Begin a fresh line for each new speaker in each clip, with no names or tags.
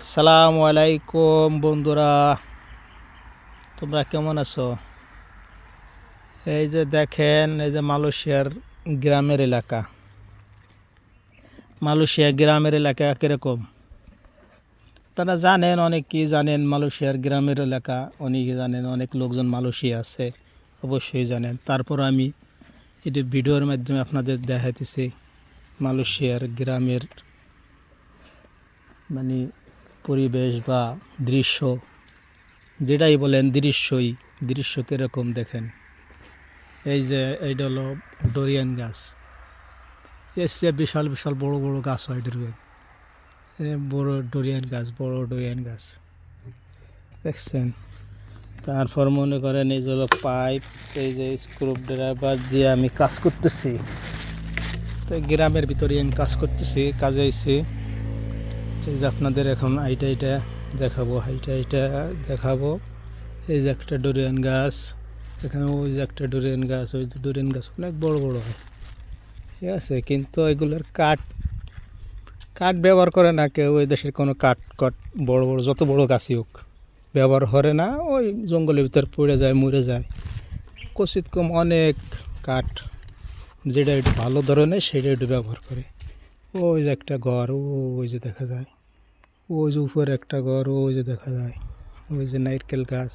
আসসালামু আলাইকুম বন্ধুরা, তোমরা কেমন আছো? এই যে দেখেন, এই যে মালয়েশিয়ার গ্রামের এলাকা। মালয়েশিয়া গ্রামের এলাকা কীরকম আপনারা জানেন, অনেকেই জানেন। মালয়েশিয়ার গ্রামের এলাকা অনেকে জানেন, অনেক লোকজন মালয়েশিয়া আছে অবশ্যই জানেন। তারপর আমি এটি ভিডিওর মাধ্যমে আপনাদের দেখাইতেছি মালয়েশিয়ার গ্রামের মানে পরিবেশ বা দৃশ্য, যেটাই বলেন দৃশ্য কীরকম দেখেন। এই যে এইটা হলো ডোরিয়ান গাছ। এসে বিশাল বিশাল বড় বড় গাছ হয় দেখবেন, বড় ডোরিয়ান গাছ দেখছেন। তারপর মনে করেন এই যে হলো পাইপ, এই যে স্ক্রু ড্রাইভার দিয়ে আমি কাজ করতেছি। তো গ্রামের ভিতরে আমি কাজ করতেছি, কাজে আইছি। এই যে আপনাদের এখন এইটা দেখাবো। এই যে একটা ডোরিয়ান গাছ, এখানে ওই যে একটা ডোরিয়ান গাছ, ওই যে ডোরিয়ান গাছ অনেক বড় বড় হয়, ঠিক আছে। কিন্তু এগুলোর কাঠ ব্যবহার করে না কেউ। ওই দেশের কোনো কাঠ বড় বড় যত বড় গাছই হোক ব্যবহার করে না। ওই জঙ্গলের ভিতর পড়ে যায়, মরে যায়। কচিত কম অনেক কাঠ যেটা একটু ভালো ধরনের সেটা একটু ব্যবহার করে। ওই যে একটা ঘর, ওই যে দেখা যায়, ওই যে উপরে একটা ঘর, ওই যে দেখা যায়, ওই যে নারকেল গাছ,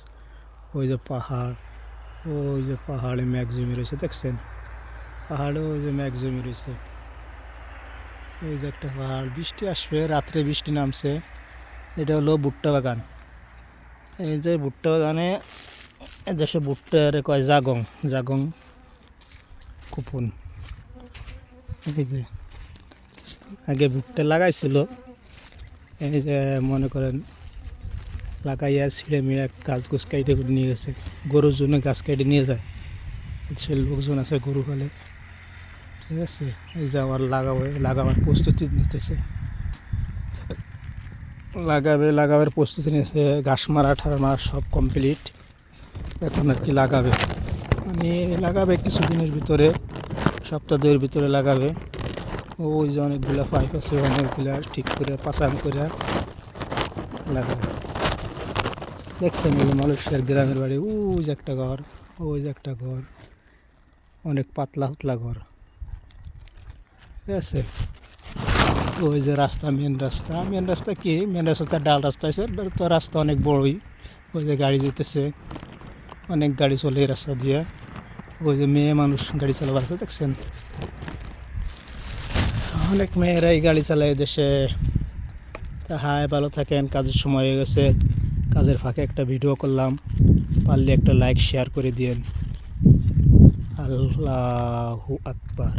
ওই যে পাহাড়, ওই যে পাহাড়ে মেঘ জমি রয়েছে দেখছেন। পাহাড়ে ওই যে মেঘ জমি রয়েছে, এই যে একটা পাহাড়। বৃষ্টি আসবে, রাত্রে বৃষ্টি নামছে। এটা হলো ভুট্টা বাগান। এই যে ভুট্টা বাগানে দেশে ভুট্টার কয় জাগং কুপন। এই যে আগে ভুট্টা লাগাইছিল, এই যে মনে করেন লাগাইয়া ছিঁড়ে মিড়ে গাছ গুছ কাইটে নিয়ে গেছে। গরুর জন্য গাছ কেটে নিয়ে যায়, সে লোকজন আছে গরু ফেলে, ঠিক আছে। এই যে আবার লাগাবার প্রস্তুতি নিতেছে, লাগাবার প্রস্তুতি নিয়েছে। ঘাস মারা মারা সব কমপ্লিট, এখন আর কি লাগাবে কিছুদিনের ভিতরে, সপ্তাহ দুয়ের ভিতরে লাগাবে। ওই যে অনেকগুলো পাইপ আছে, অনেকগুলো ঠিক করে পাচান করে লাগাবে। দেখছেন এই যে মালয়েশিয়ার গ্রামের বাড়ি, ওই যে একটা ঘর, ওই যে একটা ঘর, অনেক পাতলা ঘর, ঠিক আছে। ওই যে রাস্তা, মেন রাস্তা কি, মেন রাস্তা ডাল রাস্তা আছে তো, রাস্তা অনেক বড়ই। ওই যে গাড়ি যেতেছে, অনেক গাড়ি চলে এই রাস্তা দিয়ে। ওই যে মেয়ে মানুষ গাড়ি চালাবার আছে দেখছেন, অনেক মেয়েরাই গাড়ি চালায় দেশে। তা হাই, ভালো থাকেন। কাজের সময় হয়ে গেছে, কাজের ফাঁকে একটা ভিডিও করলাম, পারলে একটা লাইক শেয়ার করে দিয়েন। আল্লাহু আকবার।